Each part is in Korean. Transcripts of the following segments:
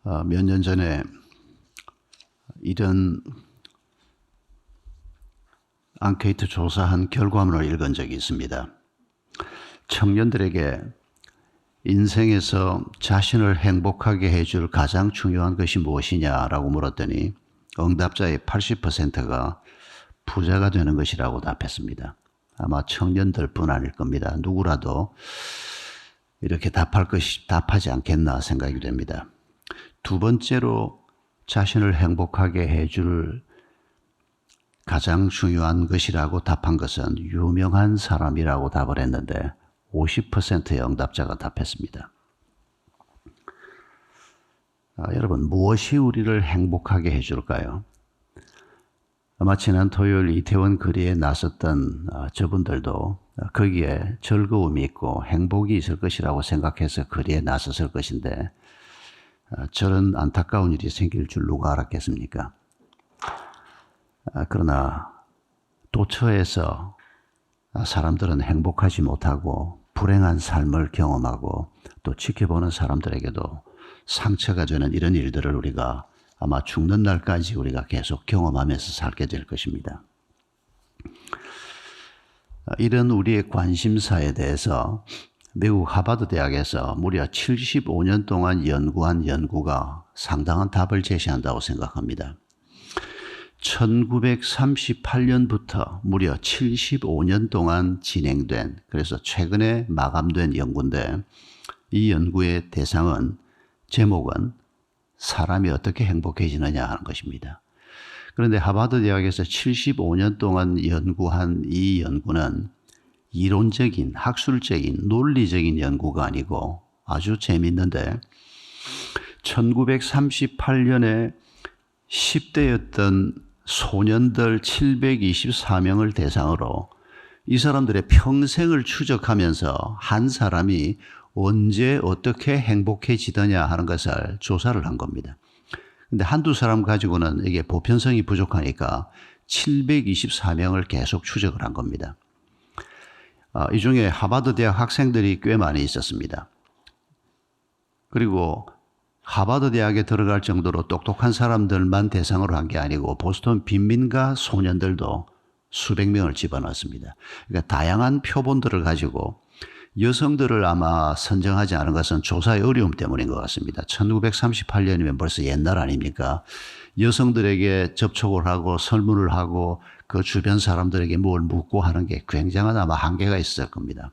몇 년 전에 이런 앙케이트 조사한 결과물을 읽은 적이 있습니다. 청년들에게 인생에서 자신을 행복하게 해줄 가장 중요한 것이 무엇이냐라고 물었더니 응답자의 80%가 부자가 되는 것이라고 답했습니다. 아마 청년들뿐 아닐 겁니다. 누구라도 이렇게 답하지 않겠나 생각이 됩니다. 두 번째로 자신을 행복하게 해줄 가장 중요한 것이라고 답한 것은 유명한 사람이라고 답을 했는데 50%의 응답자가 답했습니다. 여러분, 무엇이 우리를 행복하게 해줄까요? 아마 지난 토요일 이태원 거리에 나섰던 저분들도 거기에 즐거움이 있고 행복이 있을 것이라고 생각해서 거리에 나섰을 것인데 저런 안타까운 일이 생길 줄 누가 알았겠습니까? 그러나 도처에서 사람들은 행복하지 못하고 불행한 삶을 경험하고 또 지켜보는 사람들에게도 상처가 되는 이런 일들을 우리가 아마 죽는 날까지 우리가 계속 경험하면서 살게 될 것입니다. 이런 우리의 관심사에 대해서 미국 하버드 대학에서 무려 75년 동안 연구한 연구가 상당한 답을 제시한다고 생각합니다. 1938년부터 무려 75년 동안 진행된, 그래서 최근에 마감된 연구인데 이 연구의 대상은, 제목은 사람이 어떻게 행복해지느냐 하는 것입니다. 그런데 하버드 대학에서 75년 동안 연구한 이 연구는 이론적인, 학술적인, 논리적인 연구가 아니고 아주 재미있는데 1938년에 10대였던 소년들 724명을 대상으로 이 사람들의 평생을 추적하면서 한 사람이 언제 어떻게 행복해지더냐 하는 것을 조사를 한 겁니다. 근데 한두 사람 가지고는 이게 보편성이 부족하니까 724명을 계속 추적을 한 겁니다. 이 중에 하버드 대학 학생들이 꽤 많이 있었습니다. 그리고 하버드 대학에 들어갈 정도로 똑똑한 사람들만 대상으로 한 게 아니고 보스턴 빈민가 소년들도 수백 명을 집어넣었습니다. 그러니까 다양한 표본들을 가지고 여성들을 아마 선정하지 않은 것은 조사의 어려움 때문인 것 같습니다. 1938년이면 벌써 옛날 아닙니까? 여성들에게 접촉을 하고 설문을 하고 그 주변 사람들에게 뭘 묻고 하는 게 굉장한 아마 한계가 있을 겁니다.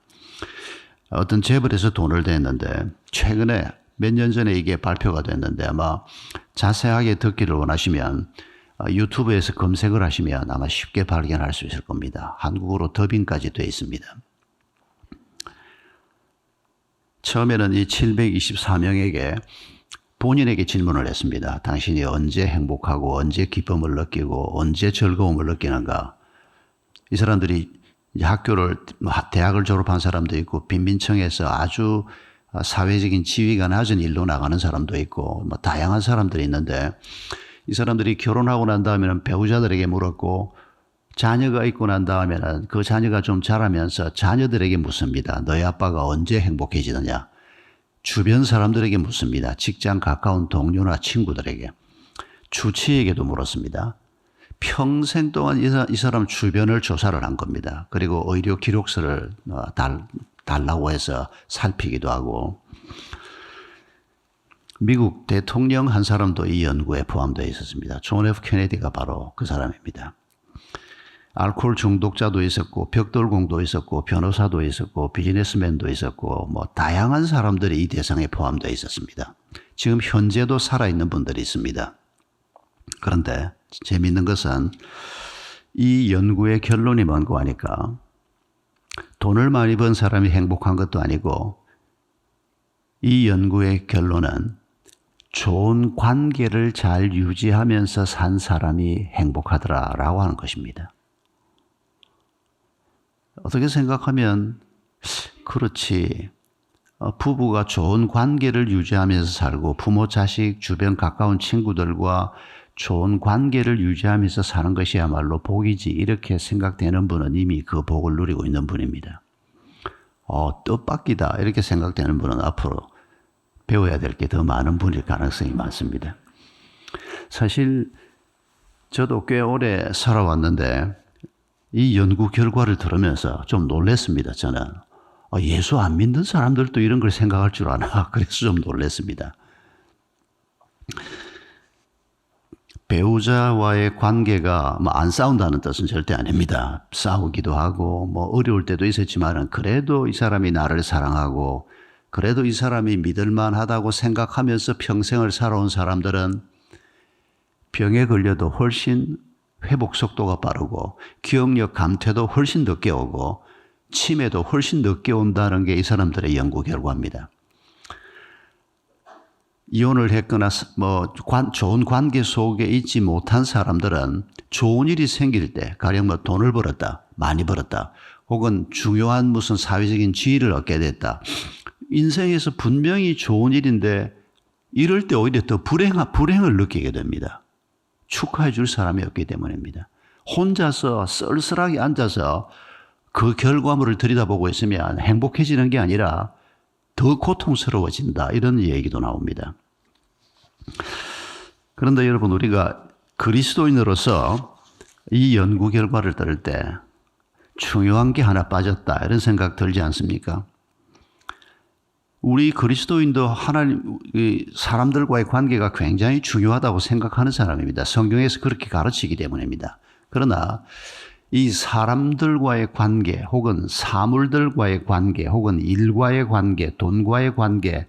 어떤 재벌에서 돈을 댔는데 최근에 몇 년 전에 이게 발표가 됐는데 아마 자세하게 듣기를 원하시면 유튜브에서 검색을 하시면 아마 쉽게 발견할 수 있을 겁니다. 한국어로 더빙까지 되어 있습니다. 처음에는 이 724명에게 본인에게 질문을 했습니다. 당신이 언제 행복하고 언제 기쁨을 느끼고 언제 즐거움을 느끼는가? 이 사람들이 대학을 졸업한 사람도 있고 빈민청에서 아주 사회적인 지위가 낮은 일로 나가는 사람도 있고 다양한 사람들이 있는데 이 사람들이 결혼하고 난 다음에는 배우자들에게 물었고 자녀가 있고 난 다음에는 그 자녀가 좀 자라면서 자녀들에게 묻습니다. 너희 아빠가 언제 행복해지느냐? 주변 사람들에게 묻습니다. 직장 가까운 동료나 친구들에게. 주치의에게도 물었습니다. 평생 동안 이 사람 주변을 조사를 한 겁니다. 그리고 의료 기록서를 달라고 해서 살피기도 하고 미국 대통령 한 사람도 이 연구에 포함되어 있었습니다. 존 F 케네디가 바로 그 사람입니다. 알코올 중독자도 있었고 벽돌공도 있었고 변호사도 있었고 비즈니스맨도 있었고 다양한 사람들이 이 대상에 포함되어 있었습니다. 지금 현재도 살아있는 분들이 있습니다. 그런데 재미있는 것은 이 연구의 결론이 뭔가 하니까 돈을 많이 번 사람이 행복한 것도 아니고 이 연구의 결론은 좋은 관계를 잘 유지하면서 산 사람이 행복하더라라고 하는 것입니다. 어떻게 생각하면 그렇지. 부부가 좋은 관계를 유지하면서 살고 부모, 자식, 주변 가까운 친구들과 좋은 관계를 유지하면서 사는 것이야말로 복이지 이렇게 생각되는 분은 이미 그 복을 누리고 있는 분입니다. 뜻밖이다 이렇게 생각되는 분은 앞으로 배워야 될 게 더 많은 분일 가능성이 많습니다. 사실 저도 꽤 오래 살아왔는데 이 연구 결과를 들으면서 좀 놀랐습니다. 저는 예수 안 믿는 사람들도 이런 걸 생각할 줄 아나 그래서 좀 놀랐습니다. 배우자와의 관계가 안 싸운다는 뜻은 절대 아닙니다. 싸우기도 하고 어려울 때도 있었지만 그래도 이 사람이 나를 사랑하고 그래도 이 사람이 믿을만하다고 생각하면서 평생을 살아온 사람들은 병에 걸려도 훨씬 회복 속도가 빠르고 기억력 감퇴도 훨씬 늦게 오고 치매도 훨씬 늦게 온다는 게 이 사람들의 연구 결과입니다. 이혼을 했거나 좋은 관계 속에 있지 못한 사람들은 좋은 일이 생길 때 가령 돈을 벌었다, 많이 벌었다, 혹은 중요한 무슨 사회적인 지위를 얻게 됐다. 인생에서 분명히 좋은 일인데 이럴 때 오히려 더 불행을 느끼게 됩니다. 축하해 줄 사람이 없기 때문입니다. 혼자서 쓸쓸하게 앉아서 그 결과물을 들여다보고 있으면 행복해지는 게 아니라 더 고통스러워진다. 이런 얘기도 나옵니다. 그런데 여러분, 우리가 그리스도인으로서 이 연구 결과를 들을 때 중요한 게 하나 빠졌다. 이런 생각 들지 않습니까? 우리 그리스도인도 하나님, 사람들과의 관계가 굉장히 중요하다고 생각하는 사람입니다. 성경에서 그렇게 가르치기 때문입니다. 그러나 이 사람들과의 관계 혹은 사물들과의 관계 혹은 일과의 관계, 돈과의 관계,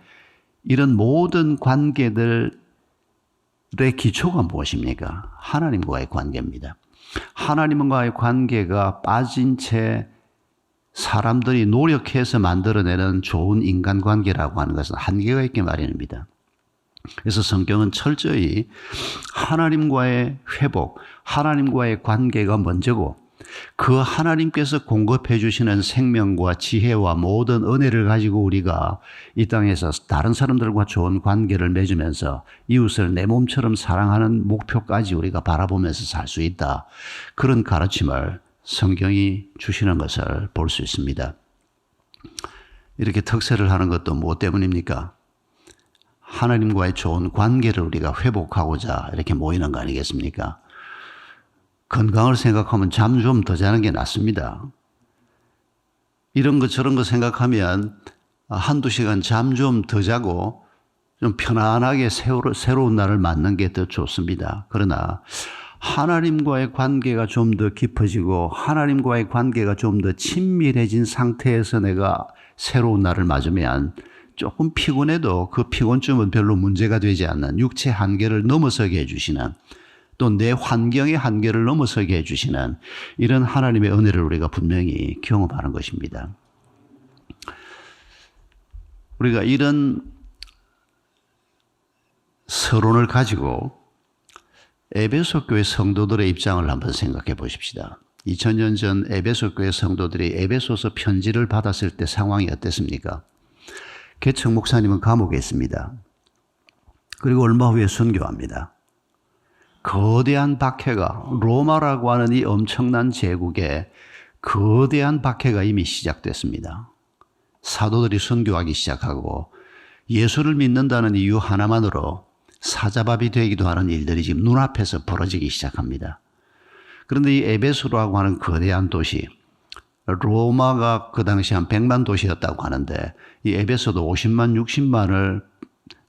이런 모든 관계들의 기초가 무엇입니까? 하나님과의 관계입니다. 하나님과의 관계가 빠진 채 사람들이 노력해서 만들어내는 좋은 인간관계라고 하는 것은 한계가 있게 마련입니다. 그래서 성경은 철저히 하나님과의 회복, 하나님과의 관계가 먼저고 그 하나님께서 공급해 주시는 생명과 지혜와 모든 은혜를 가지고 우리가 이 땅에서 다른 사람들과 좋은 관계를 맺으면서 이웃을 내 몸처럼 사랑하는 목표까지 우리가 바라보면서 살 수 있다. 그런 가르침을 성경이 주시는 것을 볼 수 있습니다. 이렇게 특세를 하는 것도 무엇 때문입니까? 하나님과의 좋은 관계를 우리가 회복하고자 이렇게 모이는 거 아니겠습니까? 건강을 생각하면 잠 좀 더 자는 게 낫습니다. 이런 거 저런 거 생각하면 한두 시간 잠 좀 더 자고 좀 편안하게 새로운 날을 맞는 게 더 좋습니다. 그러나 하나님과의 관계가 좀 더 깊어지고 하나님과의 관계가 좀 더 친밀해진 상태에서 내가 새로운 날을 맞으면 조금 피곤해도 그 피곤쯤은 별로 문제가 되지 않는 육체 한계를 넘어서게 해주시는 또 내 환경의 한계를 넘어서게 해주시는 이런 하나님의 은혜를 우리가 분명히 경험하는 것입니다. 우리가 이런 서론을 가지고 에베소 교회 성도들의 입장을 한번 생각해 보십시다. 2000년 전 에베소 교회 성도들이 에베소서 편지를 받았을 때 상황이 어땠습니까? 개척 목사님은 감옥에 있습니다. 그리고 얼마 후에 순교합니다. 거대한 박해가, 로마라고 하는 이 엄청난 제국에 거대한 박해가 이미 시작됐습니다. 사도들이 순교하기 시작하고 예수를 믿는다는 이유 하나만으로 사자밥이 되기도 하는 일들이 지금 눈앞에서 벌어지기 시작합니다. 그런데 이 에베소라고 하는 거대한 도시, 로마가 그 당시 한 100만 도시였다고 하는데 이 에베소도 50만, 60만을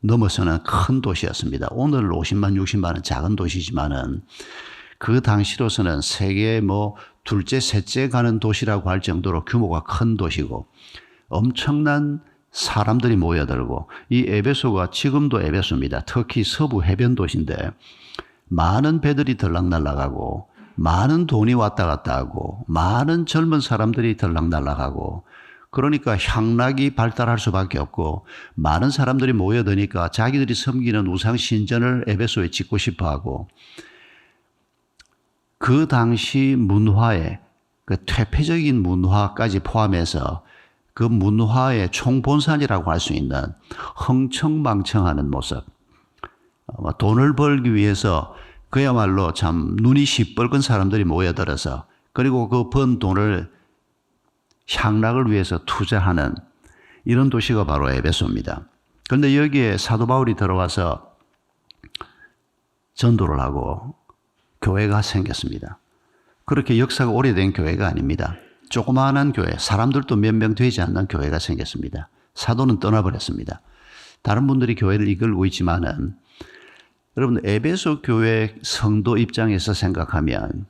넘어서는 큰 도시였습니다. 오늘 50만, 60만은 작은 도시지만은 그 당시로서는 세계 둘째, 셋째 가는 도시라고 할 정도로 규모가 큰 도시고 엄청난 사람들이 모여들고 이 에베소가 지금도 에베소입니다. 특히 서부 해변 도시인데 많은 배들이 들락날락하고 많은 돈이 왔다 갔다 하고 많은 젊은 사람들이 들락날락하고 그러니까 향락이 발달할 수밖에 없고 많은 사람들이 모여드니까 자기들이 섬기는 우상 신전을 에베소에 짓고 싶어하고 그 당시 문화의 그 퇴폐적인 문화까지 포함해서 그 문화의 총본산이라고 할 수 있는 흥청망청하는 모습, 돈을 벌기 위해서 그야말로 참 눈이 시뻘건 사람들이 모여들어서 그리고 그 번 돈을 향락을 위해서 투자하는 이런 도시가 바로 에베소입니다. 그런데 여기에 사도 바울이 들어와서 전도를 하고 교회가 생겼습니다. 그렇게 역사가 오래된 교회가 아닙니다. 조그마한 교회, 사람들도 몇 명 되지 않는 교회가 생겼습니다. 사도는 떠나버렸습니다. 다른 분들이 교회를 이끌고 있지만은 여러분 에베소 교회 성도 입장에서 생각하면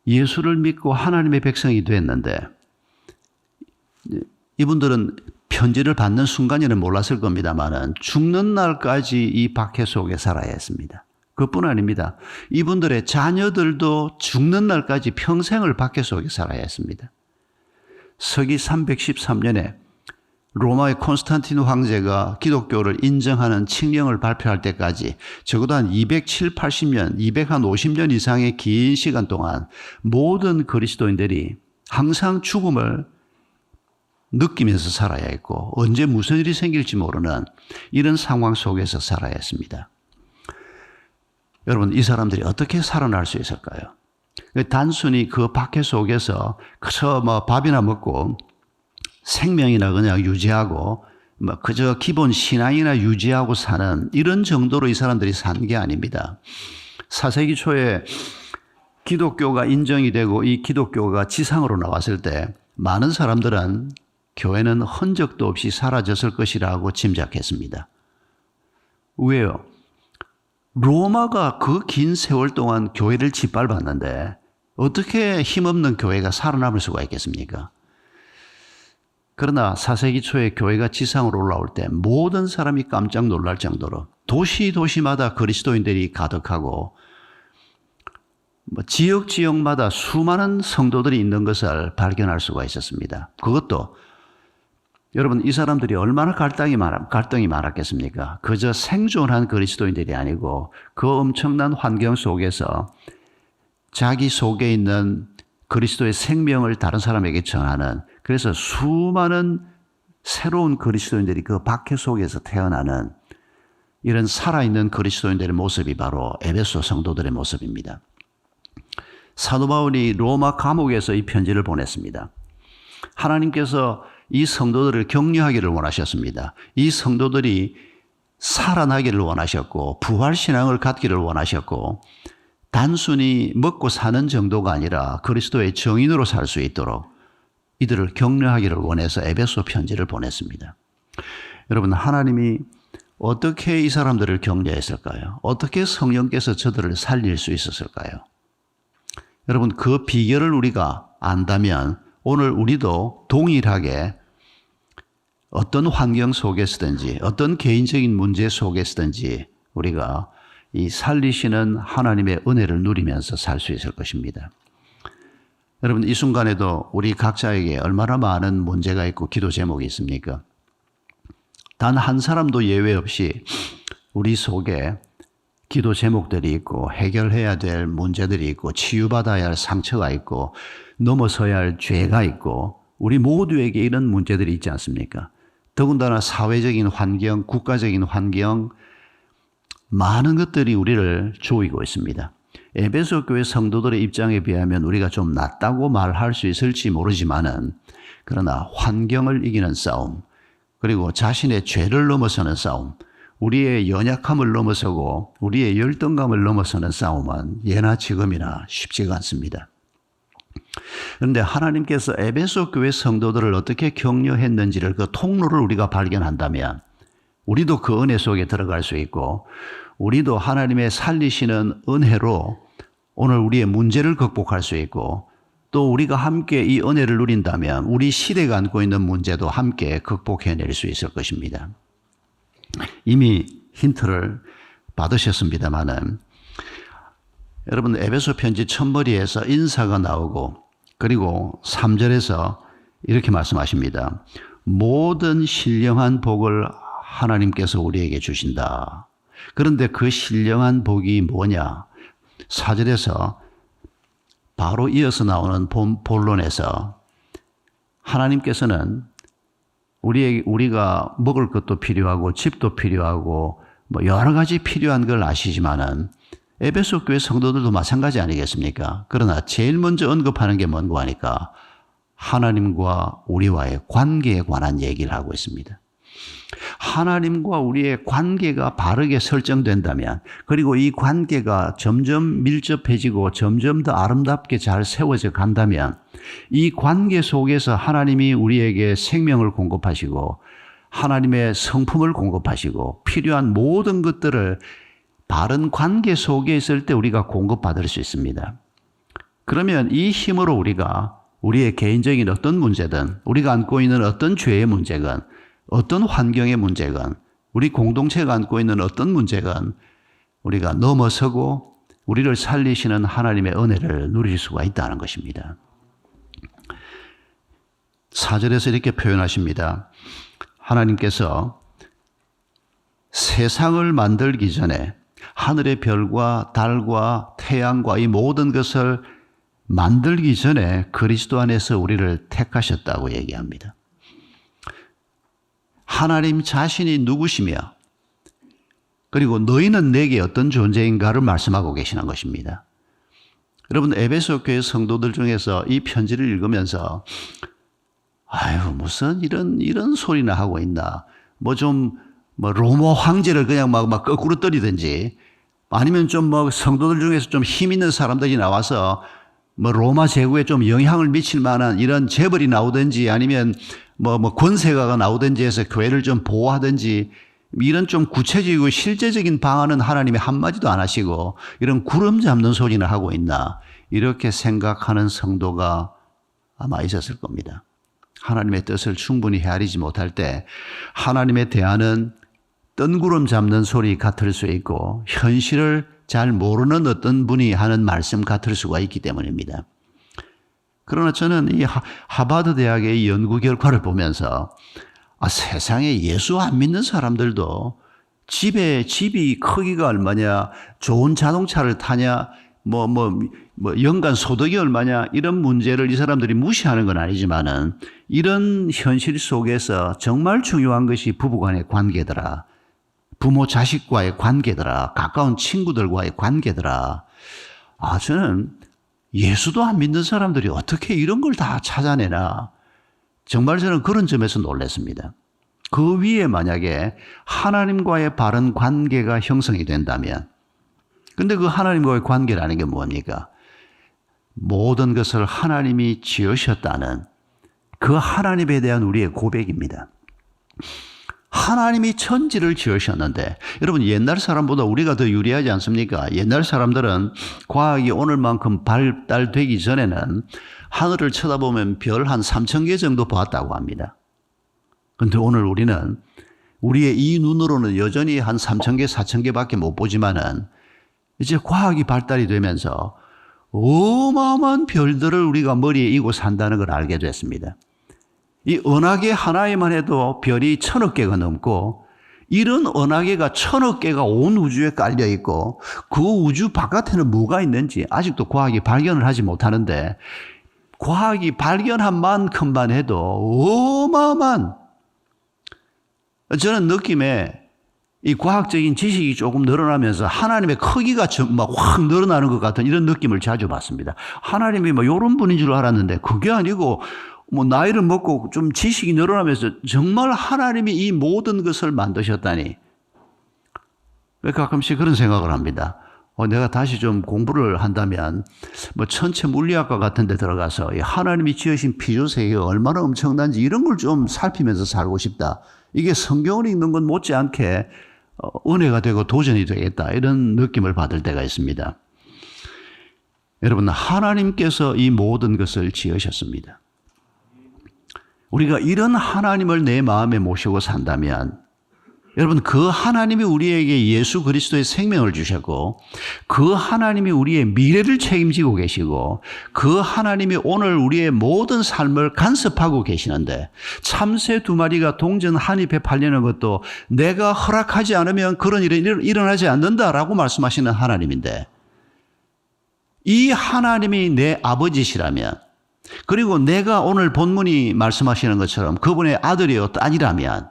예수를 믿고 하나님의 백성이 됐는데 이분들은 편지를 받는 순간에는 몰랐을 겁니다만은 죽는 날까지 이 박해 속에 살아야 했습니다. 그뿐 아닙니다. 이분들의 자녀들도 죽는 날까지 평생을 박해 속에 살아야 했습니다. 서기 313년에 로마의 콘스탄티누 황제가 기독교를 인정하는 칙령을 발표할 때까지 적어도 한 270~80년, 250년 이상의 긴 시간 동안 모든 그리스도인들이 항상 죽음을 느끼면서 살아야 했고 언제 무슨 일이 생길지 모르는 이런 상황 속에서 살아야 했습니다. 여러분 이 사람들이 어떻게 살아날 수 있을까요? 단순히 그 박해 속에서 그저 밥이나 먹고 생명이나 그냥 유지하고 그저 기본 신앙이나 유지하고 사는 이런 정도로 이 사람들이 산 게 아닙니다. 4세기 초에 기독교가 인정이 되고 이 기독교가 지상으로 나왔을 때 많은 사람들은 교회는 흔적도 없이 사라졌을 것이라고 짐작했습니다. 왜요? 로마가 그 긴 세월 동안 교회를 짓밟았는데 어떻게 힘없는 교회가 살아남을 수가 있겠습니까? 그러나 4세기 초에 교회가 지상으로 올라올 때 모든 사람이 깜짝 놀랄 정도로 도시마다 그리스도인들이 가득하고 지역마다 수많은 성도들이 있는 것을 발견할 수가 있었습니다. 그것도 여러분 이 사람들이 얼마나 갈등이 많았겠습니까? 그저 생존한 그리스도인들이 아니고 그 엄청난 환경 속에서 자기 속에 있는 그리스도의 생명을 다른 사람에게 전하는 그래서 수많은 새로운 그리스도인들이 그 박해 속에서 태어나는 이런 살아있는 그리스도인들의 모습이 바로 에베소 성도들의 모습입니다. 사도 바울이 로마 감옥에서 이 편지를 보냈습니다. 하나님께서 이 성도들을 격려하기를 원하셨습니다. 이 성도들이 살아나기를 원하셨고 부활신앙을 갖기를 원하셨고 단순히 먹고 사는 정도가 아니라 그리스도의 증인으로 살 수 있도록 이들을 격려하기를 원해서 에베소 편지를 보냈습니다. 여러분 하나님이 어떻게 이 사람들을 격려했을까요? 어떻게 성령께서 저들을 살릴 수 있었을까요? 여러분 그 비결을 우리가 안다면 오늘 우리도 동일하게 어떤 환경 속에서든지 어떤 개인적인 문제 속에서든지 우리가 이 살리시는 하나님의 은혜를 누리면서 살 수 있을 것입니다. 여러분 이 순간에도 우리 각자에게 얼마나 많은 문제가 있고 기도 제목이 있습니까? 단 한 사람도 예외 없이 우리 속에 기도 제목들이 있고 해결해야 될 문제들이 있고 치유받아야 할 상처가 있고 넘어서야 할 죄가 있고 우리 모두에게 이런 문제들이 있지 않습니까? 더군다나 사회적인 환경, 국가적인 환경 많은 것들이 우리를 조이고 있습니다. 에베소 교회 성도들의 입장에 비하면 우리가 좀 낫다고 말할 수 있을지 모르지만은 그러나 환경을 이기는 싸움 그리고 자신의 죄를 넘어서는 싸움 우리의 연약함을 넘어서고 우리의 열등감을 넘어서는 싸움은 예나 지금이나 쉽지가 않습니다. 그런데 하나님께서 에베소 교회 성도들을 어떻게 격려했는지를 그 통로를 우리가 발견한다면 우리도 그 은혜 속에 들어갈 수 있고 우리도 하나님의 살리시는 은혜로 오늘 우리의 문제를 극복할 수 있고 또 우리가 함께 이 은혜를 누린다면 우리 시대가 안고 있는 문제도 함께 극복해낼 수 있을 것입니다. 이미 힌트를 받으셨습니다마는 여러분 에베소 편지 첫머리에서 인사가 나오고 그리고 3절에서 이렇게 말씀하십니다. 모든 신령한 복을 하나님께서 우리에게 주신다. 그런데 그 신령한 복이 뭐냐? 4절에서 바로 이어서 나오는 본론에서 하나님께서는 우리가 먹을 것도 필요하고 집도 필요하고 여러 가지 필요한 걸 아시지만은 에베소 교회 성도들도 마찬가지 아니겠습니까? 그러나 제일 먼저 언급하는 게 뭔가 하니까 하나님과 우리와의 관계에 관한 얘기를 하고 있습니다. 하나님과 우리의 관계가 바르게 설정된다면, 그리고 이 관계가 점점 밀접해지고 점점 더 아름답게 잘 세워져 간다면, 이 관계 속에서 하나님이 우리에게 생명을 공급하시고 하나님의 성품을 공급하시고 필요한 모든 것들을 바른 관계 속에 있을 때 우리가 공급받을 수 있습니다. 그러면 이 힘으로 우리가 우리의 개인적인 어떤 문제든, 우리가 안고 있는 어떤 죄의 문제건, 어떤 환경의 문제건, 우리 공동체가 안고 있는 어떤 문제건 우리가 넘어서고 우리를 살리시는 하나님의 은혜를 누릴 수가 있다는 것입니다. 4절에서 이렇게 표현하십니다. 하나님께서 세상을 만들기 전에 하늘의 별과 달과 태양과 이 모든 것을 만들기 전에 그리스도 안에서 우리를 택하셨다고 얘기합니다. 하나님 자신이 누구시며 그리고 너희는 내게 어떤 존재인가를 말씀하고 계시는 것입니다. 여러분, 에베소 교회 성도들 중에서 이 편지를 읽으면서 아유, 무슨 이런 소리나 하고 있나. 로마 황제를 그냥 막 거꾸로 때리든지, 아니면 성도들 중에서 좀 힘 있는 사람들이 나와서 로마 제국에 좀 영향을 미칠 만한 이런 재벌이 나오든지, 아니면 권세가가 나오든지 해서 교회를 좀 보호하든지, 이런 좀 구체적이고 실제적인 방안은 하나님이 한마디도 안 하시고 이런 구름 잡는 소리나 하고 있나, 이렇게 생각하는 성도가 아마 있었을 겁니다. 하나님의 뜻을 충분히 헤아리지 못할 때 하나님의 대안은 뜬구름 잡는 소리 같을 수 있고 현실을 잘 모르는 어떤 분이 하는 말씀 같을 수가 있기 때문입니다. 그러나 저는 이 하버드 대학의 연구 결과를 보면서 세상에 예수 안 믿는 사람들도 집이 크기가 얼마냐, 좋은 자동차를 타냐, 연간 소득이 얼마냐, 이런 문제를 이 사람들이 무시하는 건 아니지만은 이런 현실 속에서 정말 중요한 것이 부부간의 관계더라. 부모 자식과의 관계더라. 가까운 친구들과의 관계더라. 저는 예수도 안 믿는 사람들이 어떻게 이런 걸 다 찾아내나. 정말 저는 그런 점에서 놀랐습니다. 그 위에 만약에 하나님과의 바른 관계가 형성이 된다면, 근데 그 하나님과의 관계라는 게 뭡니까? 모든 것을 하나님이 지으셨다는 그 하나님에 대한 우리의 고백입니다. 하나님이 천지를 지으셨는데, 여러분, 옛날 사람보다 우리가 더 유리하지 않습니까? 옛날 사람들은 과학이 오늘만큼 발달되기 전에는 하늘을 쳐다보면 별 한 3,000개 정도 보았다고 합니다. 그런데 오늘 우리는 우리의 이 눈으로는 여전히 한 3,000개, 4,000개밖에 못 보지만은 이제 과학이 발달이 되면서 어마어마한 별들을 우리가 머리에 이고 산다는 걸 알게 됐습니다. 이 은하계 하나에만 해도 별이 1,000억 개가 넘고, 이런 은하계가 1,000억 개가 온 우주에 깔려 있고, 그 우주 바깥에는 뭐가 있는지 아직도 과학이 발견을 하지 못하는데, 과학이 발견한 만큼만 해도 어마어마한, 저는 느낌에 이 과학적인 지식이 조금 늘어나면서 하나님의 크기가 막 확 늘어나는 것 같은 이런 느낌을 자주 받습니다. 하나님이 이런 분인 줄 알았는데 그게 아니고, 나이를 먹고 좀 지식이 늘어나면서 정말 하나님이 이 모든 것을 만드셨다니. 가끔씩 그런 생각을 합니다. 내가 다시 좀 공부를 한다면 천체 물리학과 같은 데 들어가서 하나님이 지으신 피조세계가 얼마나 엄청난지 이런 걸 좀 살피면서 살고 싶다. 이게 성경을 읽는 건 못지않게 은혜가 되고 도전이 되겠다, 이런 느낌을 받을 때가 있습니다. 여러분, 하나님께서 이 모든 것을 지으셨습니다. 우리가 이런 하나님을 내 마음에 모시고 산다면, 여러분, 그 하나님이 우리에게 예수 그리스도의 생명을 주셨고, 그 하나님이 우리의 미래를 책임지고 계시고, 그 하나님이 오늘 우리의 모든 삶을 간섭하고 계시는데, 참새 2마리가 동전 한 잎에 팔리는 것도 내가 허락하지 않으면 그런 일이 일어나지 않는다라고 말씀하시는 하나님인데, 이 하나님이 내 아버지시라면, 그리고 내가 오늘 본문이 말씀하시는 것처럼 그분의 아들이요 딸이라면,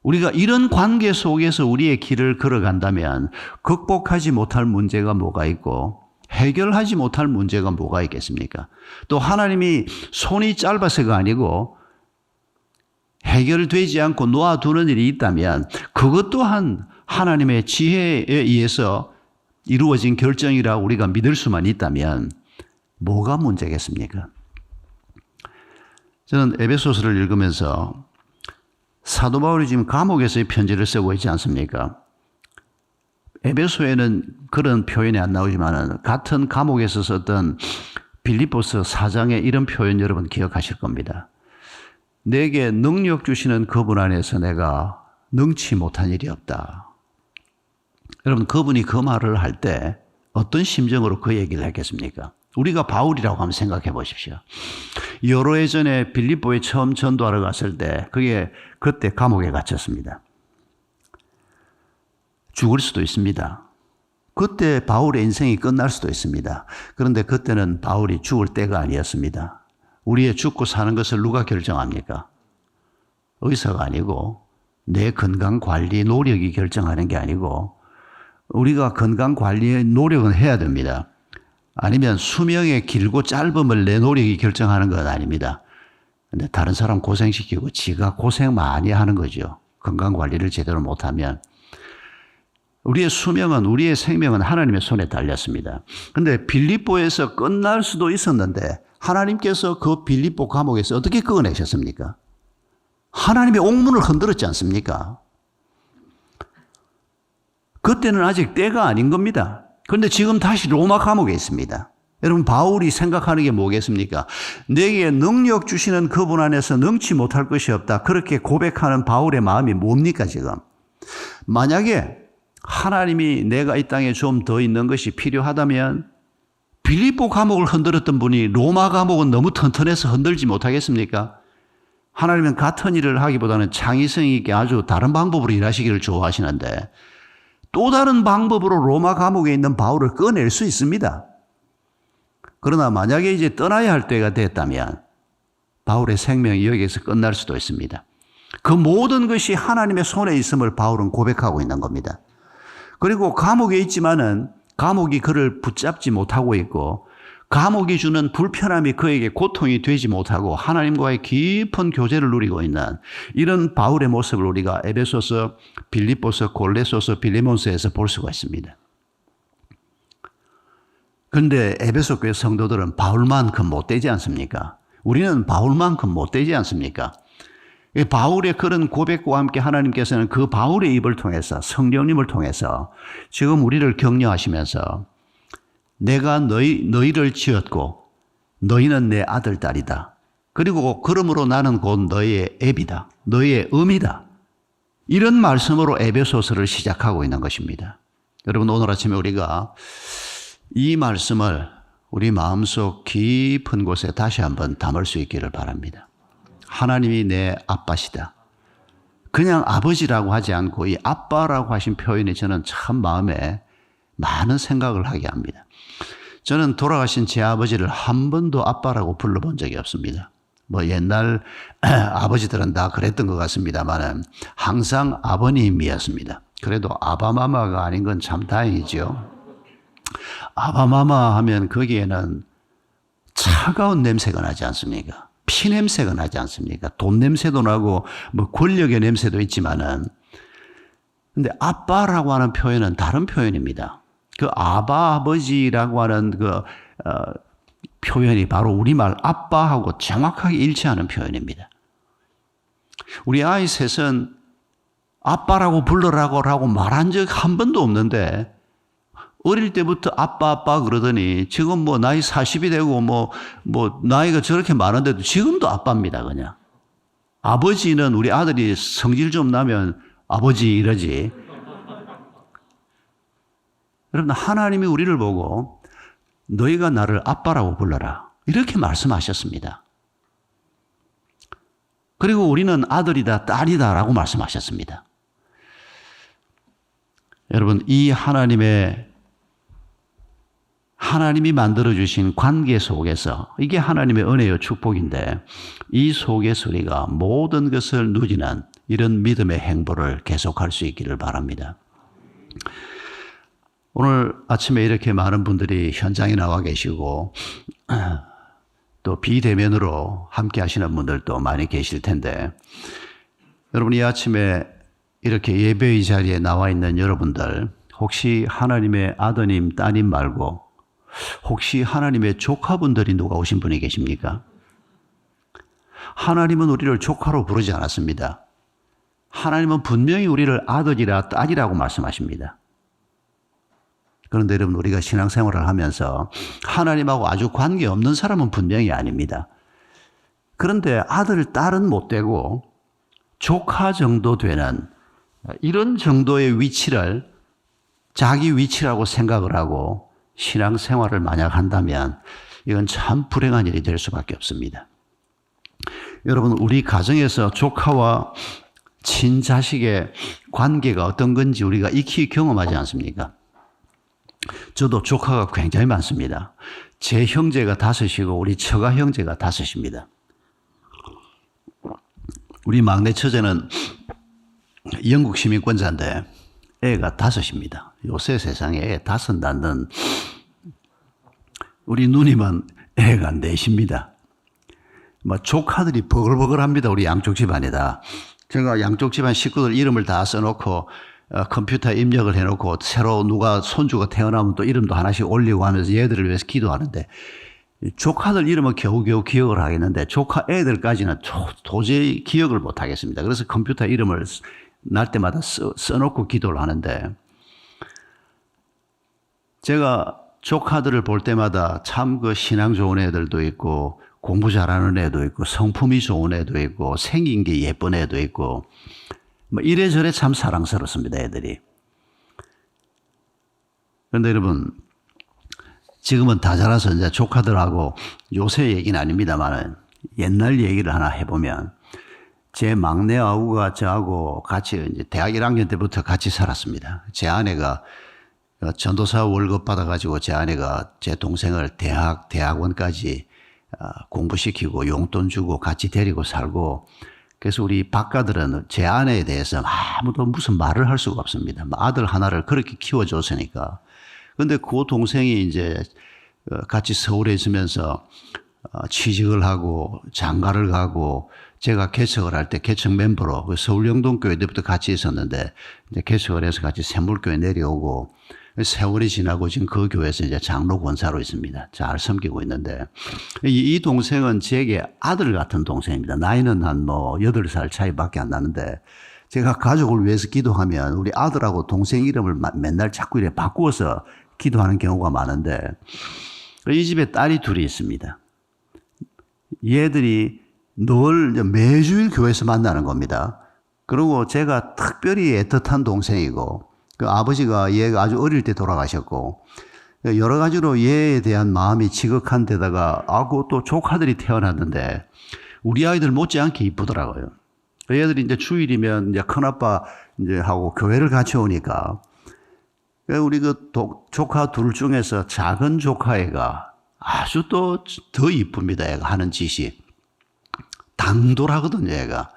우리가 이런 관계 속에서 우리의 길을 걸어간다면 극복하지 못할 문제가 뭐가 있고 해결하지 못할 문제가 뭐가 있겠습니까? 또 하나님이 손이 짧아서가 아니고 해결되지 않고 놓아두는 일이 있다면 그것 또한 하나님의 지혜에 의해서 이루어진 결정이라 우리가 믿을 수만 있다면 뭐가 문제겠습니까? 저는 에베소서를 읽으면서 사도 바울이 지금 감옥에서의 편지를 쓰고 있지 않습니까? 에베소에는 그런 표현이 안 나오지만 같은 감옥에서 썼던 빌립보서 4장의 이런 표현 여러분 기억하실 겁니다. 내게 능력 주시는 그분 안에서 내가 능치 못한 일이 없다. 여러분 그분이 그 말을 할 때 어떤 심정으로 그 얘기를 했겠습니까? 우리가 바울이라고 한번 생각해 보십시오. 여러 해 전에 빌립보에 처음 전도하러 갔을 때 그때 감옥에 갇혔습니다. 죽을 수도 있습니다. 그때 바울의 인생이 끝날 수도 있습니다. 그런데 그때는 바울이 죽을 때가 아니었습니다. 우리의 죽고 사는 것을 누가 결정합니까? 의사가 아니고 내 건강 관리 노력이 결정하는 게 아니고 우리가 건강 관리에 노력은 해야 됩니다. 아니면 수명의 길고 짧음을 내 노력이 결정하는 건 아닙니다. 근데 다른 사람 고생시키고 지가 고생 많이 하는 거죠. 건강 관리를 제대로 못하면. 우리의 수명은, 우리의 생명은 하나님의 손에 달렸습니다. 근데 빌립보에서 끝날 수도 있었는데 하나님께서 그 빌립보 감옥에서 어떻게 끊어내셨습니까? 하나님의 옥문을 흔들었지 않습니까? 그때는 아직 때가 아닌 겁니다. 그런데 지금 다시 로마 감옥에 있습니다. 여러분 바울이 생각하는 게 뭐겠습니까? 내게 능력 주시는 그분 안에서 능치 못할 것이 없다. 그렇게 고백하는 바울의 마음이 뭡니까 지금? 만약에 하나님이 내가 이 땅에 좀 더 있는 것이 필요하다면 빌립보 감옥을 흔들었던 분이 로마 감옥은 너무 튼튼해서 흔들지 못하겠습니까? 하나님은 같은 일을 하기보다는 창의성 있게 아주 다른 방법으로 일하시기를 좋아하시는데 또 다른 방법으로 로마 감옥에 있는 바울을 꺼낼 수 있습니다. 그러나 만약에 이제 떠나야 할 때가 됐다면 바울의 생명이 여기에서 끝날 수도 있습니다. 그 모든 것이 하나님의 손에 있음을 바울은 고백하고 있는 겁니다. 그리고 감옥에 있지만은 감옥이 그를 붙잡지 못하고 있고 감옥이 주는 불편함이 그에게 고통이 되지 못하고 하나님과의 깊은 교제를 누리고 있는 이런 바울의 모습을 우리가 에베소서, 빌립보서, 골레소서, 빌레몬서에서 볼 수가 있습니다. 그런데 에베소 교회 성도들은 바울만큼 못되지 않습니까? 우리는 바울만큼 못되지 않습니까? 바울의 그런 고백과 함께 하나님께서는 그 바울의 입을 통해서 성령님을 통해서 지금 우리를 격려하시면서 내가 너희를 지었고 너희는 내 아들 딸이다. 그리고 그러므로 나는 곧 너희의 애비다. 너희의 음이다. 이런 말씀으로 에베소서를 시작하고 있는 것입니다. 여러분 오늘 아침에 우리가 이 말씀을 우리 마음속 깊은 곳에 다시 한번 담을 수 있기를 바랍니다. 하나님이 내 아빠시다. 그냥 아버지라고 하지 않고 이 아빠라고 하신 표현이 저는 참 마음에 많은 생각을 하게 합니다. 저는 돌아가신 제 아버지를 한 번도 아빠라고 불러본 적이 없습니다. 뭐 옛날 아버지들은 다 그랬던 것 같습니다만 항상 아버님이었습니다. 그래도 아바마마가 아닌 건 참 다행이죠. 아바마마 하면 거기에는 차가운 냄새가 나지 않습니까? 피 냄새가 나지 않습니까? 돈 냄새도 나고 뭐 권력의 냄새도 있지만은 근데 아빠라고 하는 표현은 다른 표현입니다. 그 아버지라고 하는 표현이 바로 우리말 아빠하고 정확하게 일치하는 표현입니다. 우리 아이 셋은 아빠라고 불러라고 말한 적 한 번도 없는데 어릴 때부터 아빠 그러더니 지금 뭐 나이 40이 되고 뭐 나이가 저렇게 많은데도 지금도 아빠입니다, 그냥. 아버지는 우리 아들이 성질 좀 나면 아버지 이러지. 여러분, 하나님이 우리를 보고 너희가 나를 아빠라고 불러라. 이렇게 말씀하셨습니다. 그리고 우리는 아들이다, 딸이다 라고 말씀하셨습니다. 여러분, 이 하나님이 만들어주신 관계 속에서 이게 하나님의 은혜요 축복인데 이 속에서 우리가 모든 것을 누리는 이런 믿음의 행보를 계속할 수 있기를 바랍니다. 오늘 아침에 이렇게 많은 분들이 현장에 나와 계시고 또 비대면으로 함께 하시는 분들도 많이 계실 텐데 여러분, 이 아침에 이렇게 예배의 자리에 나와 있는 여러분들, 혹시 하나님의 아드님, 따님 말고 혹시 하나님의 조카분들이 누가 오신 분이 계십니까? 하나님은 우리를 조카로 부르지 않았습니다. 하나님은 분명히 우리를 아들이라 딸이라고 말씀하십니다. 그런데 여러분, 우리가 신앙생활을 하면서 하나님하고 아주 관계없는 사람은 분명히 아닙니다. 그런데 아들, 딸은 못 되고 조카 정도 되는 이런 정도의 위치를 자기 위치라고 생각을 하고 신앙생활을 만약 한다면 이건 참 불행한 일이 될 수밖에 없습니다. 여러분, 우리 가정에서 조카와 친자식의 관계가 어떤 건지 우리가 익히 경험하지 않습니까? 저도 조카가 굉장히 많습니다. 제 형제가 5이고 우리 처가 형제가 5입니다. 우리 막내 처제는 영국 시민권자인데 애가 5입니다. 요새 세상에 애 5 낳는 우리 누님은 애가 4입니다. 조카들이 버글버글합니다. 우리 양쪽 집안에다. 제가 양쪽 집안 식구들 이름을 다 써놓고 컴퓨터에 입력을 해놓고 새로 누가 손주가 태어나면 또 이름도 하나씩 올리고 하면서 얘들을 위해서 기도하는데 조카들 이름은 겨우겨우 기억을 하겠는데 조카 애들까지는 도저히 기억을 못 하겠습니다. 그래서 컴퓨터 이름을 날 때마다 써놓고 기도를 하는데 제가 조카들을 볼 때마다 참 그 신앙 좋은 애들도 있고 공부 잘하는 애도 있고 성품이 좋은 애도 있고 생긴 게 예쁜 애도 있고 이래저래 참 사랑스럽습니다, 애들이. 그런데 여러분, 지금은 다 자라서 이제 조카들하고 요새 얘기는 아닙니다만 옛날 얘기를 하나 해보면 제 막내 아우가 저하고 같이 이제 대학 1학년 때부터 같이 살았습니다. 제 아내가 전도사 월급 받아가지고 제 아내가 제 동생을 대학원까지 공부시키고 용돈 주고 같이 데리고 살고 그래서 우리 박가들은 제 아내에 대해서 아무도 무슨 말을 할 수가 없습니다. 아들 하나를 그렇게 키워줬으니까. 근데 그 동생이 이제 같이 서울에 있으면서 취직을 하고 장가를 가고 제가 개척을 할 때 개척 멤버로 서울영동교회 때부터 같이 있었는데 이제 개척을 해서 같이 샘물교회 내려오고 세월이 지나고 지금 그 교회에서 이제 장로 권사로 있습니다. 잘 섬기고 있는데 이 동생은 제게 아들 같은 동생입니다. 나이는 한 8살 차이밖에 안 나는데 제가 가족을 위해서 기도하면 우리 아들하고 동생 이름을 맨날 자꾸 이렇게 바꾸어서 기도하는 경우가 많은데 이 집에 딸이 2이 있습니다. 얘들이 늘 매주일 교회에서 만나는 겁니다. 그리고 제가 특별히 애틋한 동생이고 그 아버지가 얘가 아주 어릴 때 돌아가셨고 여러 가지로 얘에 대한 마음이 지극한 데다가 또 조카들이 태어났는데 우리 아이들 못지않게 이쁘더라고요. 얘들이 이제 주일이면 이제 큰아빠 이제 하고 교회를 같이 오니까 우리 조카 2 중에서 작은 조카애가 아주 또 더 이쁩니다. 애가 하는 짓이 당돌하거든요. 얘가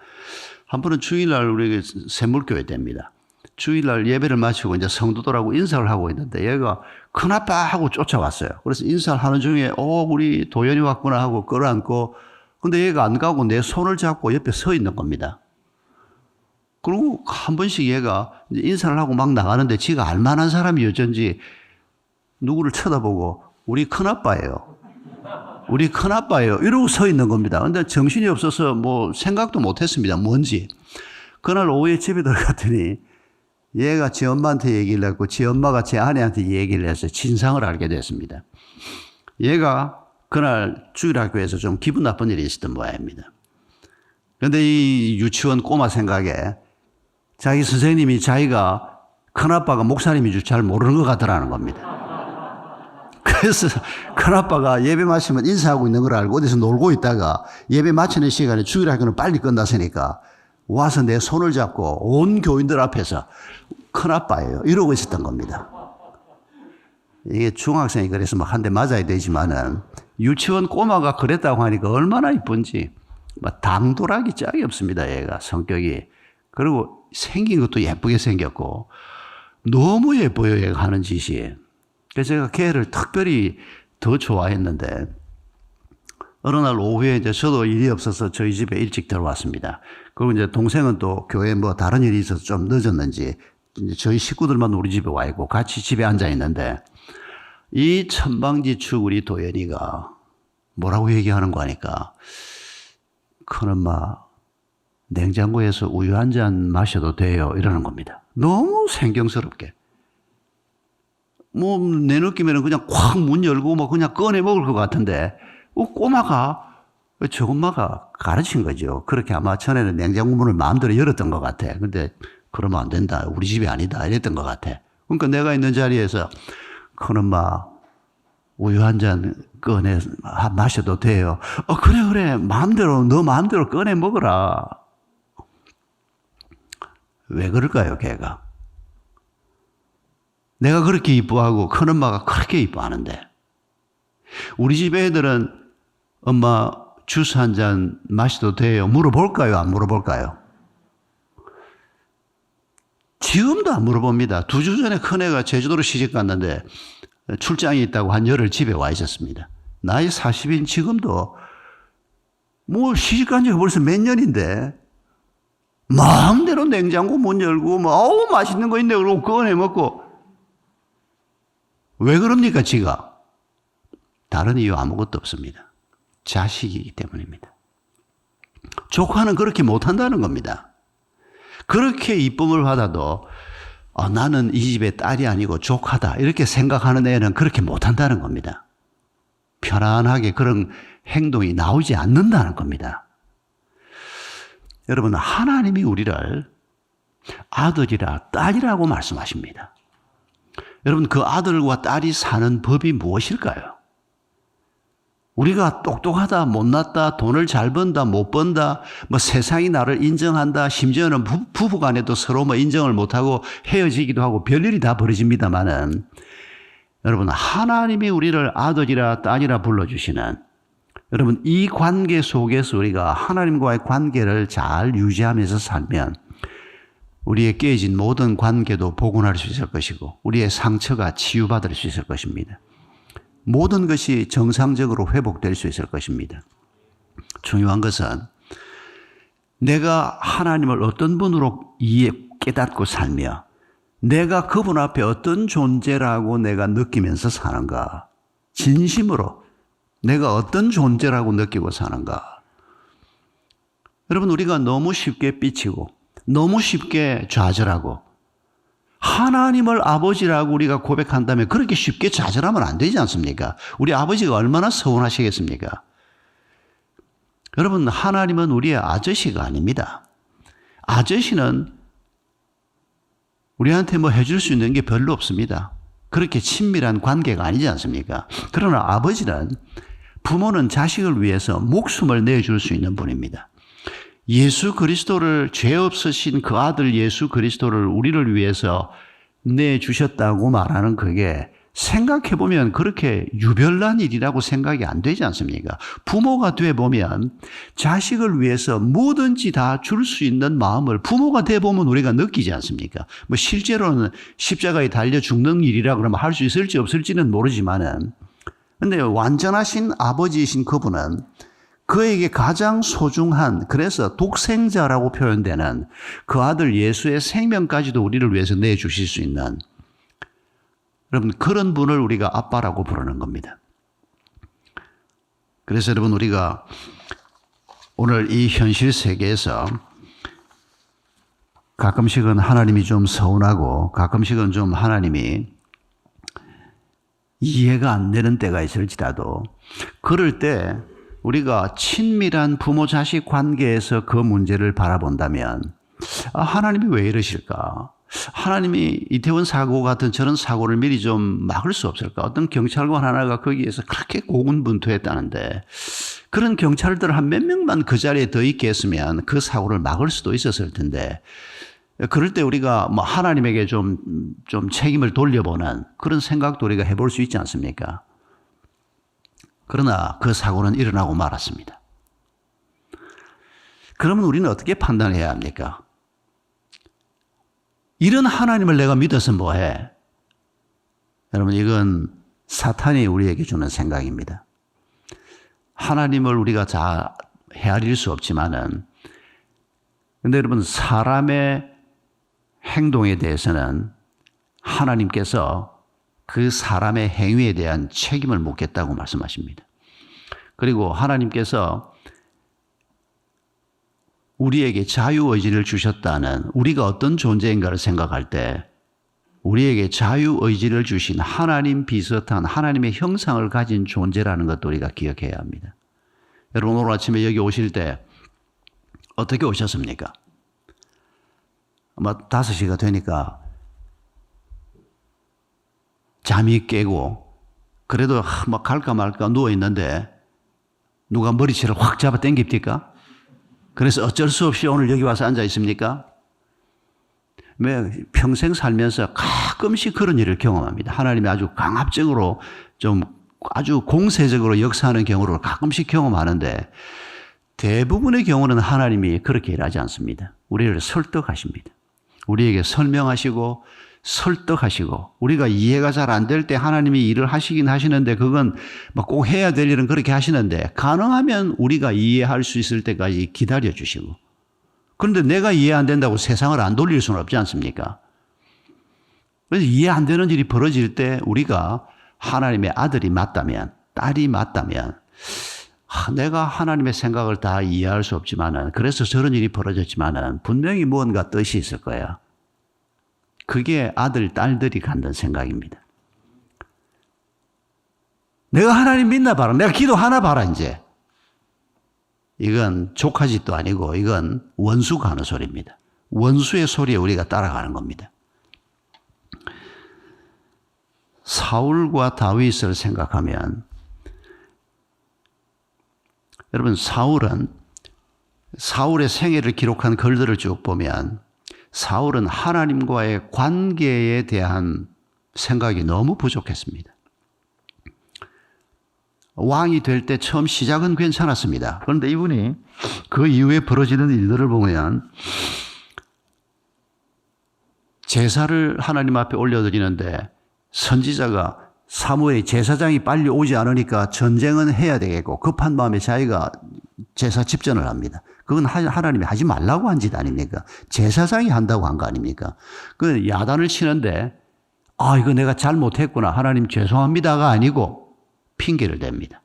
한 번은 주일날 우리 샘물교회 됩니다. 주일날 예배를 마치고 이제 성도들하고 인사를 하고 있는데 얘가 큰아빠 하고 쫓아왔어요. 그래서 인사를 하는 중에 우리 도연이 왔구나 하고 끌어안고 근데 얘가 안 가고 내 손을 잡고 옆에 서 있는 겁니다. 그리고 한 번씩 얘가 이제 인사를 하고 막 나가는데 지가 알만한 사람이 어쩐지 누구를 쳐다보고 우리 큰아빠예요. 우리 큰아빠예요. 이러고 서 있는 겁니다. 근데 정신이 없어서 생각도 못 했습니다. 뭔지. 그날 오후에 집에 들어갔더니 얘가 지 엄마한테 얘기를 했고 지 엄마가 제 아내한테 얘기를 해서 진상을 알게 됐습니다. 얘가 그날 주일학교에서 좀 기분 나쁜 일이 있었던 모양입니다. 그런데 이 유치원 꼬마 생각에 자기 선생님이 자기가 큰아빠가 목사님인 줄 잘 모르는 것 같더라는 겁니다. 그래서 큰아빠가 예배 마치면 인사하고 있는 걸 알고 어디서 놀고 있다가 예배 마치는 시간에 주일학교는 빨리 끝났으니까 와서 내 손을 잡고 온 교인들 앞에서 큰아빠예요. 이러고 있었던 겁니다. 이게 중학생이 그래서 한 대 맞아야 되지만은 유치원 꼬마가 그랬다고 하니까 얼마나 이쁜지 당돌하기 짝이 없습니다. 얘가 성격이. 그리고 생긴 것도 예쁘게 생겼고 너무 예뻐요. 얘가 하는 짓이. 그래서 제가 걔를 특별히 더 좋아했는데 어느 날 오후에 이제 저도 일이 없어서 저희 집에 일찍 들어왔습니다. 그리고 이제 동생은 또 교회에 뭐 다른 일이 있어서 좀 늦었는지 이제 저희 식구들만 우리 집에 와 있고 같이 집에 앉아 있는데 이 천방지축 우리 도연이가 뭐라고 얘기하는 거 하니까 큰엄마 냉장고에서 우유 한 잔 마셔도 돼요 이러는 겁니다. 너무 생경스럽게. 뭐 내 느낌에는 그냥 콱 문 열고 뭐 그냥 꺼내 먹을 것 같은데 꼬마가 저 엄마가 가르친 거죠. 그렇게 아마 전에는 냉장고 문을 마음대로 열었던 것 같아. 근데 그러면 안 된다. 우리 집이 아니다. 이랬던 것 같아. 그러니까 내가 있는 자리에서 큰엄마 우유 한 잔 꺼내 마셔도 돼요. 그래 마음대로 너 마음대로 꺼내 먹어라. 왜 그럴까요, 걔가? 내가 그렇게 이뻐하고 큰엄마가 그렇게 이뻐하는데 우리 집 애들은 엄마 주스 한 잔 마셔도 돼요? 물어볼까요? 안 물어볼까요? 지금도 안 물어봅니다. 2주 전에 큰애가 제주도로 시집 갔는데 출장이 있다고 한 열흘 집에 와 있었습니다. 나이 40인 지금도 뭐 시집 간 지가 벌써 몇 년인데 마음대로 냉장고 문 열고 뭐 어우 맛있는 거 있네 그러고 꺼내 먹고 왜 그럽니까 지가? 다른 이유 아무것도 없습니다. 자식이기 때문입니다. 조카는 그렇게 못한다는 겁니다. 그렇게 이쁨을 받아도 나는 이 집의 딸이 아니고 조카다 이렇게 생각하는 애는 그렇게 못한다는 겁니다. 편안하게 그런 행동이 나오지 않는다는 겁니다. 여러분 하나님이 우리를 아들이라 딸이라고 말씀하십니다. 여러분 그 아들과 딸이 사는 법이 무엇일까요? 우리가 똑똑하다, 못났다, 돈을 잘 번다, 못 번다, 뭐 세상이 나를 인정한다, 심지어는 부부 간에도 서로 뭐 인정을 못하고 헤어지기도 하고 별일이 다 벌어집니다만은 여러분 하나님이 우리를 아들이라 딸이라 불러주시는 여러분 이 관계 속에서 우리가 하나님과의 관계를 잘 유지하면서 살면 우리의 깨진 모든 관계도 복원할 수 있을 것이고 우리의 상처가 치유받을 수 있을 것입니다. 모든 것이 정상적으로 회복될 수 있을 것입니다. 중요한 것은 내가 하나님을 어떤 분으로 깨닫고 살며 내가 그분 앞에 어떤 존재라고 내가 느끼면서 사는가, 진심으로 내가 어떤 존재라고 느끼고 사는가. 여러분 우리가 너무 쉽게 삐치고 너무 쉽게 좌절하고 하나님을 아버지라고 우리가 고백한다면 그렇게 쉽게 좌절하면 안 되지 않습니까? 우리 아버지가 얼마나 서운하시겠습니까? 여러분 하나님은 우리의 아저씨가 아닙니다. 아저씨는 우리한테 뭐 해줄 수 있는 게 별로 없습니다. 그렇게 친밀한 관계가 아니지 않습니까? 그러나 아버지는 부모는 자식을 위해서 목숨을 내줄 수 있는 분입니다. 예수 그리스도를 죄 없으신 그 아들 예수 그리스도를 우리를 위해서 내주셨다고 말하는 그게 생각해보면 그렇게 유별난 일이라고 생각이 안 되지 않습니까? 부모가 돼보면 자식을 위해서 뭐든지 다 줄 수 있는 마음을 부모가 돼보면 우리가 느끼지 않습니까? 뭐 실제로는 십자가에 달려 죽는 일이라 그러면 할 수 있을지 없을지는 모르지만은 근데 완전하신 아버지이신 그분은 그에게 가장 소중한 그래서 독생자라고 표현되는 그 아들 예수의 생명까지도 우리를 위해서 내주실 수 있는 여러분 그런 분을 우리가 아빠라고 부르는 겁니다. 그래서 여러분 우리가 오늘 이 현실 세계에서 가끔씩은 하나님이 좀 서운하고 가끔씩은 좀 하나님이 이해가 안 되는 때가 있을지라도 그럴 때 우리가 친밀한 부모 자식 관계에서 그 문제를 바라본다면 하나님이 왜 이러실까? 하나님이 이태원 사고 같은 저런 사고를 미리 좀 막을 수 없을까? 어떤 경찰관 하나가 거기에서 그렇게 고군분투했다는데 그런 경찰들 한 몇 명만 그 자리에 더 있게 했으면 그 사고를 막을 수도 있었을 텐데 그럴 때 우리가 뭐 하나님에게 좀 책임을 돌려보는 그런 생각도 우리가 해볼 수 있지 않습니까? 그러나 그 사고는 일어나고 말았습니다. 그러면 우리는 어떻게 판단해야 합니까? 이런 하나님을 내가 믿어서 뭐해? 여러분 이건 사탄이 우리에게 주는 생각입니다. 하나님을 우리가 다 헤아릴 수 없지만은 그런데 여러분, 사람의 행동에 대해서는 하나님께서 그 사람의 행위에 대한 책임을 묻겠다고 말씀하십니다. 그리고 하나님께서 우리에게 자유의지를 주셨다는, 우리가 어떤 존재인가를 생각할 때 우리에게 자유의지를 주신 하나님 비슷한 하나님의 형상을 가진 존재라는 것도 우리가 기억해야 합니다. 여러분, 오늘 아침에 여기 오실 때 어떻게 오셨습니까? 아마 5시가 되니까 잠이 깨고 그래도 막 갈까 말까 누워있는데 누가 머리채를 확 잡아 당깁니까? 그래서 어쩔 수 없이 오늘 여기 와서 앉아 있습니까? 평생 살면서 가끔씩 그런 일을 경험합니다. 하나님이 아주 강압적으로 좀 아주 공세적으로 역사하는 경우를 가끔씩 경험하는데 대부분의 경우는 하나님이 그렇게 일하지 않습니다. 우리를 설득하십니다. 우리에게 설명하시고 설득하시고, 우리가 이해가 잘 안 될 때 하나님이 일을 하시긴 하시는데 그건 꼭 해야 될 일은 그렇게 하시는데 가능하면 우리가 이해할 수 있을 때까지 기다려 주시고, 그런데 내가 이해 안 된다고 세상을 안 돌릴 수는 없지 않습니까? 그래서 이해 안 되는 일이 벌어질 때 우리가 하나님의 아들이 맞다면, 딸이 맞다면, 내가 하나님의 생각을 다 이해할 수 없지만은, 그래서 저런 일이 벌어졌지만은 분명히 무언가 뜻이 있을 거야. 그게 아들, 딸들이 갖는 생각입니다. 내가 하나님 믿나 봐라. 내가 기도하나 봐라, 이제. 이건 조카 짓도 아니고 이건 원수가 하는 소리입니다. 원수의 소리에 우리가 따라가는 겁니다. 사울과 다윗을 생각하면, 여러분, 사울의 생애를 기록한 글들을 쭉 보면 사울은 하나님과의 관계에 대한 생각이 너무 부족했습니다. 왕이 될 때 처음 시작은 괜찮았습니다. 그런데 이분이 그 이후에 벌어지는 일들을 보면 제사를 하나님 앞에 올려드리는데 선지자가 사무엘이 제사장이 빨리 오지 않으니까 전쟁은 해야 되겠고 급한 마음에 자기가 제사 집전을 합니다. 그건 하나님이 하지 말라고 한 짓 아닙니까? 제사장이 한다고 한 거 아닙니까? 그 야단을 치는데 이거 내가 잘못했구나, 하나님 죄송합니다가 아니고 핑계를 댑니다.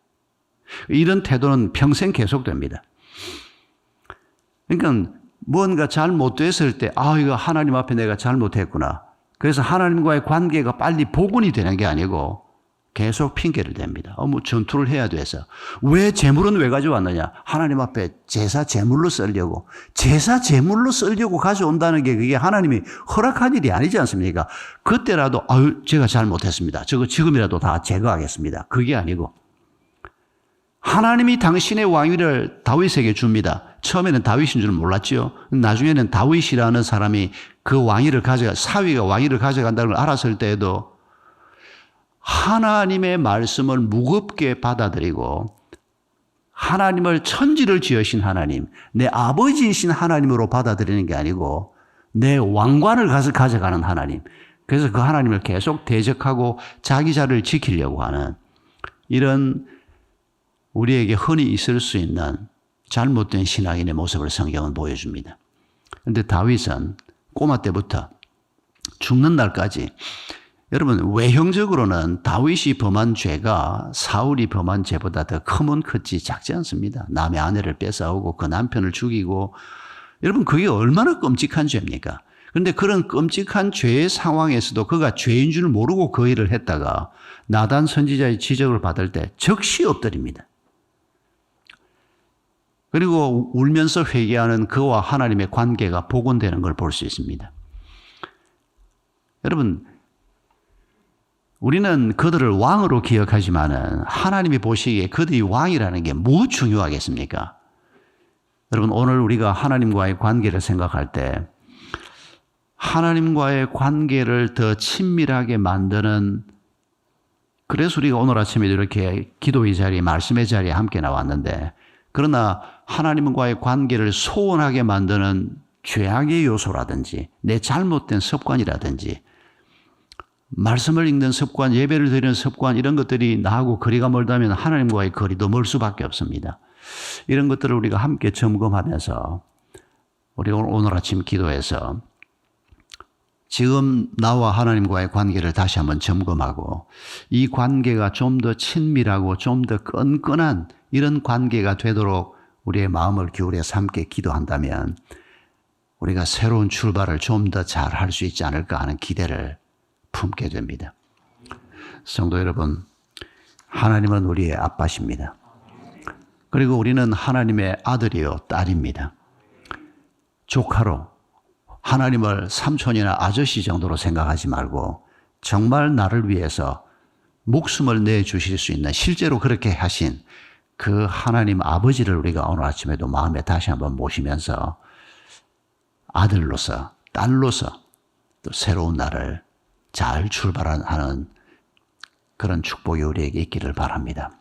이런 태도는 평생 계속됩니다. 그러니까 뭔가 잘못됐을 때 이거 하나님 앞에 내가 잘못했구나, 그래서 하나님과의 관계가 빨리 복원이 되는 게 아니고 계속 핑계를 댑니다. 전투를 해야 돼서. 왜 제물은 왜 가져왔느냐? 하나님 앞에 제사 제물로 쓰려고. 제사 제물로 쓰려고 가져온다는 게 그게 하나님이 허락한 일이 아니지 않습니까? 그때라도 제가 잘못했습니다, 저거 지금이라도 다 제거하겠습니다, 그게 아니고 하나님이 당신의 왕위를 다윗에게 줍니다. 처음에는 다윗인 줄 몰랐지요. 나중에는 다윗이라는 사람이 그 왕위를 사위가 왕위를 가져간다는 걸 알았을 때에도 하나님의 말씀을 무겁게 받아들이고 하나님을 천지를 지으신 하나님, 내 아버지이신 하나님으로 받아들이는 게 아니고 내 왕관을 가져가는 하나님, 그래서 그 하나님을 계속 대적하고 자기 자리를 지키려고 하는 이런 우리에게 흔히 있을 수 있는 잘못된 신앙인의 모습을 성경은 보여줍니다. 그런데 다윗은 꼬마 때부터 죽는 날까지, 여러분, 외형적으로는 다윗이 범한 죄가 사울이 범한 죄보다 더 크면 크지 작지 않습니다. 남의 아내를 뺏어오고 그 남편을 죽이고, 여러분, 그게 얼마나 끔찍한 죄입니까? 그런데 그런 끔찍한 죄의 상황에서도 그가 죄인 줄 모르고 그 일을 했다가 나단 선지자의 지적을 받을 때 즉시 엎드립니다. 그리고 울면서 회개하는 그와 하나님의 관계가 복원되는 걸 볼 수 있습니다. 여러분, 우리는 그들을 왕으로 기억하지만은 하나님이 보시기에 그들이 왕이라는 게 뭐 중요하겠습니까? 여러분, 오늘 우리가 하나님과의 관계를 생각할 때 하나님과의 관계를 더 친밀하게 만드는, 그래서 우리가 오늘 아침에 이렇게 기도의 자리에, 말씀의 자리에 함께 나왔는데, 그러나 하나님과의 관계를 소원하게 만드는 죄악의 요소라든지 내 잘못된 습관이라든지 말씀을 읽는 습관, 예배를 드리는 습관, 이런 것들이 나하고 거리가 멀다면 하나님과의 거리도 멀 수밖에 없습니다. 이런 것들을 우리가 함께 점검하면서 우리 오늘 아침 기도에서 지금 나와 하나님과의 관계를 다시 한번 점검하고 이 관계가 좀 더 친밀하고 좀 더 끈끈한 이런 관계가 되도록 우리의 마음을 기울여서 함께 기도한다면 우리가 새로운 출발을 좀 더 잘 할 수 있지 않을까 하는 기대를 품게 됩니다. 성도 여러분, 하나님은 우리의 아빠십니다. 그리고 우리는 하나님의 아들이요 딸입니다. 조카로 하나님을 삼촌이나 아저씨 정도로 생각하지 말고 정말 나를 위해서 목숨을 내주실 수 있는 실제로 그렇게 하신 그 하나님 아버지를 우리가 오늘 아침에도 마음에 다시 한번 모시면서 아들로서 딸로서 또 새로운 날을 잘 출발하는 그런 축복이 우리에게 있기를 바랍니다.